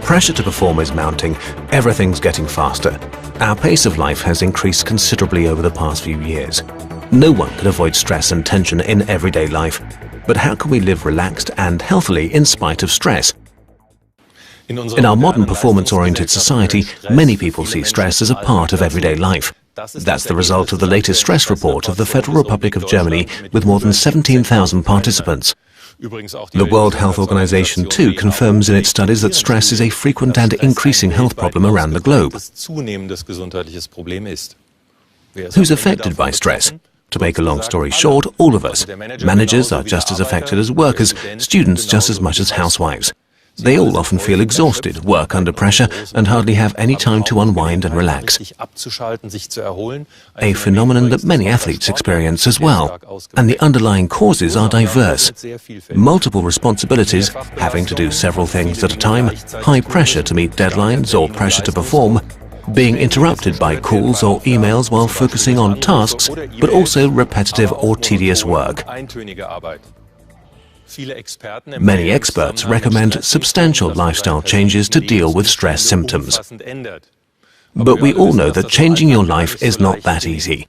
Pressure to perform is mounting. Everything's getting faster. Our pace of life has increased considerably over the past few years. No one can avoid stress and tension in everyday life. But how can we live relaxed and healthily in spite of stress? In our modern performance-oriented society, many people see stress as a part of everyday life. That's the result of the latest stress report of the Federal Republic of Germany with more than 17,000 participants. The World Health Organization too confirms in its studies that stress is a frequent and increasing health problem around the globe. Who's affected by stress? To make a long story short, all of us. Managers are just as affected as workers, students just as much as housewives. They all often feel exhausted, work under pressure, and hardly have any time to unwind and relax. A phenomenon that many athletes experience as well. And the underlying causes are diverse. Multiple responsibilities, having to do several things at a time, high pressure to meet deadlines or pressure to perform, being interrupted by calls or emails while focusing on tasks, but also repetitive or tedious work. Many experts recommend substantial lifestyle changes to deal with stress symptoms. But we all know that changing your life is not that easy.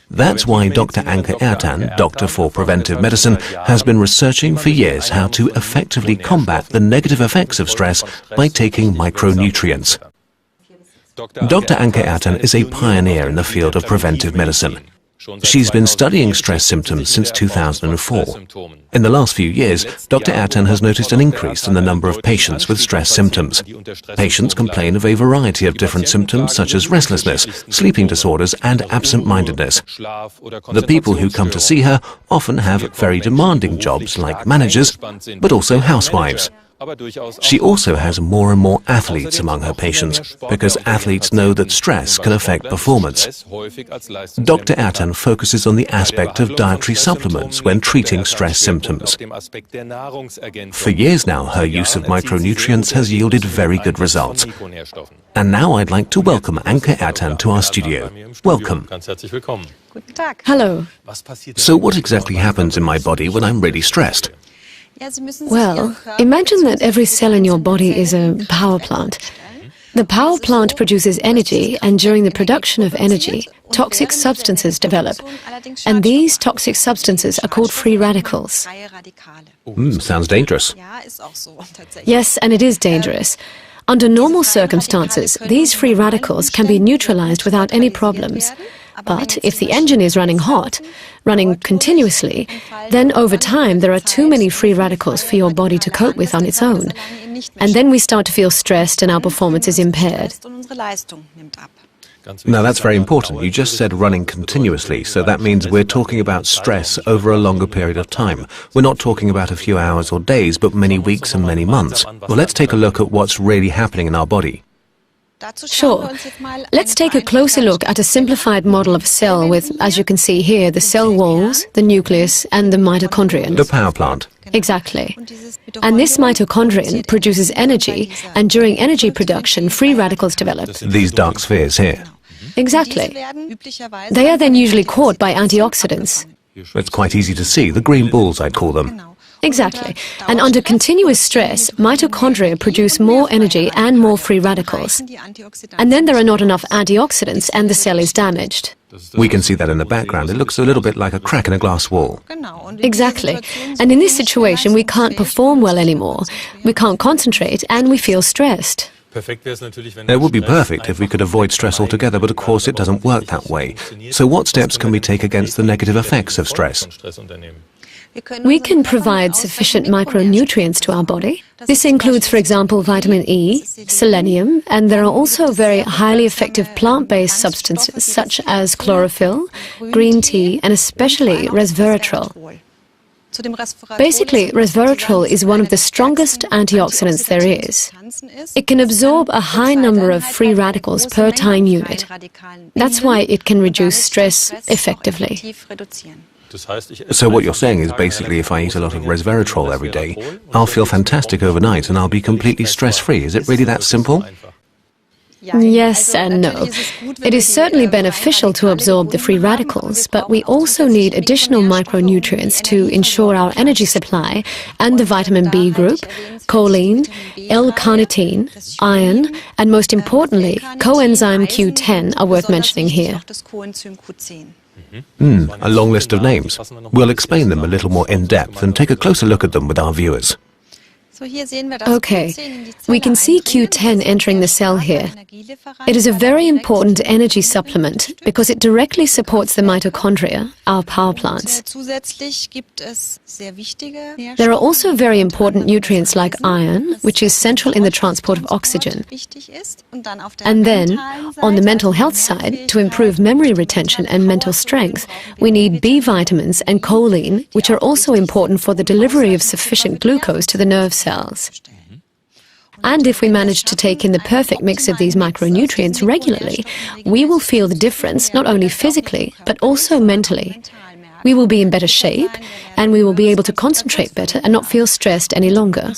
That's why Dr. Anke Ertan, Doctor for Preventive Medicine, has been researching for years how to effectively combat the negative effects of stress by taking micronutrients. Dr. Anke Ertan is a pioneer in the field of preventive medicine. She's been studying stress symptoms since 2004. In the last few years, Dr. Ertan has noticed an increase in the number of patients with stress symptoms. Patients complain of a variety of different symptoms such as restlessness, sleeping disorders and absent-mindedness. The people who come to see her often have very demanding jobs like managers, but also housewives. She also has more and more athletes among her patients, because athletes know that stress can affect performance. Dr. Ertan focuses on the aspect of dietary supplements when treating stress symptoms. For years now, her use of micronutrients has yielded very good results. And now I'd like to welcome Anke Ertan to our studio. Welcome. Hello. So what exactly happens in my body when I'm really stressed? Well, imagine that every cell in your body is a power plant. The power plant produces energy, and during the production of energy, toxic substances develop. And these toxic substances are called free radicals. Sounds dangerous. Yes, and it is dangerous. Under normal circumstances, these free radicals can be neutralized without any problems. But if the engine is running hot, running continuously, then over time there are too many free radicals for your body to cope with on its own. And then we start to feel stressed and our performance is impaired. Now that's very important. You just said running continuously, so that means we're talking about stress over a longer period of time. We're not talking about a few hours or days, but many weeks and many months. Well, let's take a look at what's really happening in our body. Sure. Let's take a closer look at a simplified model of a cell with, as you can see here, the cell walls, the nucleus and the mitochondrion. The power plant. Exactly. And this mitochondrion produces energy, and during energy production, free radicals develop. These dark spheres here. Exactly. They are then usually caught by antioxidants. It's quite easy to see, the green balls I'd call them. Exactly. And under continuous stress, mitochondria produce more energy and more free radicals. And then there are not enough antioxidants and the cell is damaged. We can see that in the background. It looks a little bit like a crack in a glass wall. Exactly. And in this situation, we can't perform well anymore. We can't concentrate and we feel stressed. It would be perfect if we could avoid stress altogether, but of course it doesn't work that way. So what steps can we take against the negative effects of stress? We can provide sufficient micronutrients to our body. This includes, for example, vitamin E, selenium, and there are also very highly effective plant-based substances such as chlorophyll, green tea, and especially resveratrol. Basically, resveratrol is one of the strongest antioxidants there is. It can absorb a high number of free radicals per time unit. That's why it can reduce stress effectively. So what you're saying is basically if I eat a lot of resveratrol every day, I'll feel fantastic overnight and I'll be completely stress-free. Is it really that simple? Yes and no. It is certainly beneficial to absorb the free radicals, but we also need additional micronutrients to ensure our energy supply, and the vitamin B group, choline, L-carnitine, iron, and most importantly, coenzyme Q10 are worth mentioning here. A long list of names. We'll explain them a little more in depth and take a closer look at them with our viewers. Okay, we can see Q10 entering the cell here. It is a very important energy supplement because it directly supports the mitochondria, our power plants. There are also very important nutrients like iron, which is central in the transport of oxygen. And then, on the mental health side, to improve memory retention and mental strength, we need B vitamins and choline, which are also important for the delivery of sufficient glucose to the nerve cells. And if we manage to take in the perfect mix of these micronutrients regularly, we will feel the difference not only physically, but also mentally. We will be in better shape, and we will be able to concentrate better and not feel stressed any longer.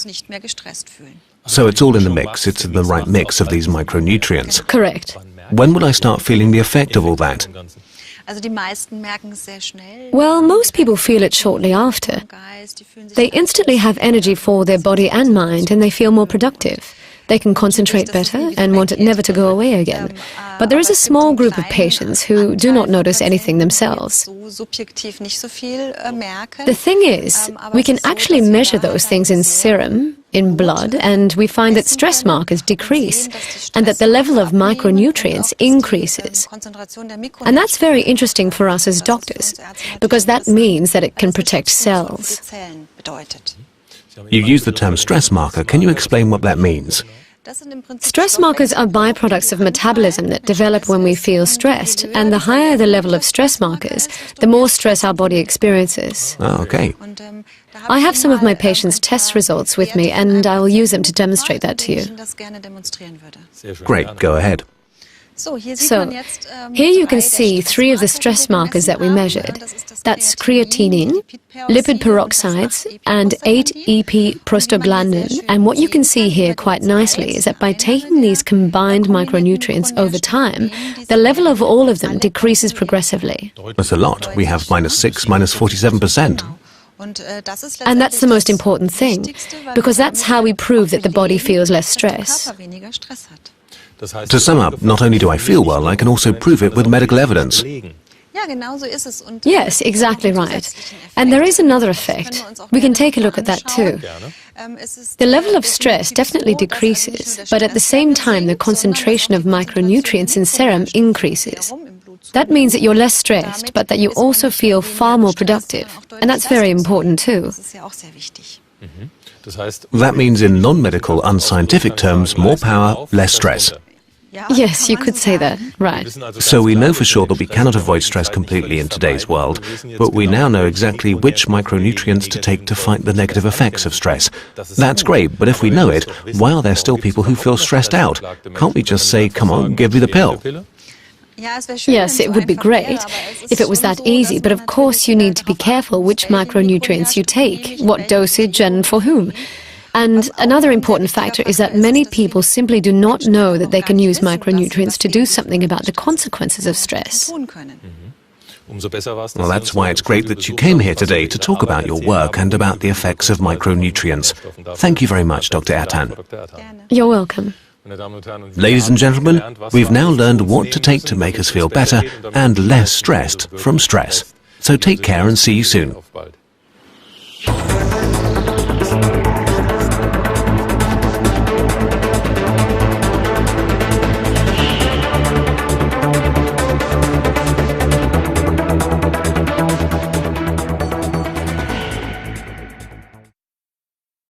So it's all in the mix. It's in the right mix of these micronutrients. Correct. When will I start feeling the effect of all that? Well, most people feel it shortly after. They instantly have energy for their body and mind, and they feel more productive. They can concentrate better and want it never to go away again. But there is a small group of patients who do not notice anything themselves. The thing is, we can actually measure those things in serum, in blood, and we find that stress markers decrease and that the level of micronutrients increases. And that's very interesting for us as doctors, because that means that it can protect cells. You use the term stress marker. Can you explain what that means? Stress markers are byproducts of metabolism that develop when we feel stressed, and the higher the level of stress markers, the more stress our body experiences. Oh, okay. I have some of my patients' test results with me, and I will use them to demonstrate that to you. Great, go ahead. So, here you can see 3 of the stress markers that we measured. That's creatinine, lipid peroxides, and 8-EP prostaglandin. And what you can see here quite nicely is that by taking these combined micronutrients over time, the level of all of them decreases progressively. That's a lot. We have -6, -47%. And that's the most important thing, because that's how we prove that the body feels less stress. To sum up, not only do I feel well, I can also prove it with medical evidence. Yes, exactly right. And there is another effect. We can take a look at that too. The level of stress definitely decreases, but at the same time the concentration of micronutrients in serum increases. That means that you're less stressed, but that you also feel far more productive. And that's very important too. That means in non-medical, unscientific terms, more power, less stress. Yes, you could say that, right. So we know for sure that we cannot avoid stress completely in today's world, but we now know exactly which micronutrients to take to fight the negative effects of stress. That's great, but if we know it, why are there still people who feel stressed out? Can't we just say, come on, give me the pill? Yes, it would be great if it was that easy, but of course you need to be careful which micronutrients you take, what dosage and for whom. And another important factor is that many people simply do not know that they can use micronutrients to do something about the consequences of stress. Well, that's why it's great that you came here today to talk about your work and about the effects of micronutrients. Thank you very much, Dr. Ertan. You're welcome. Ladies and gentlemen, we've now learned what to take to make us feel better and less stressed from stress. So take care and see you soon.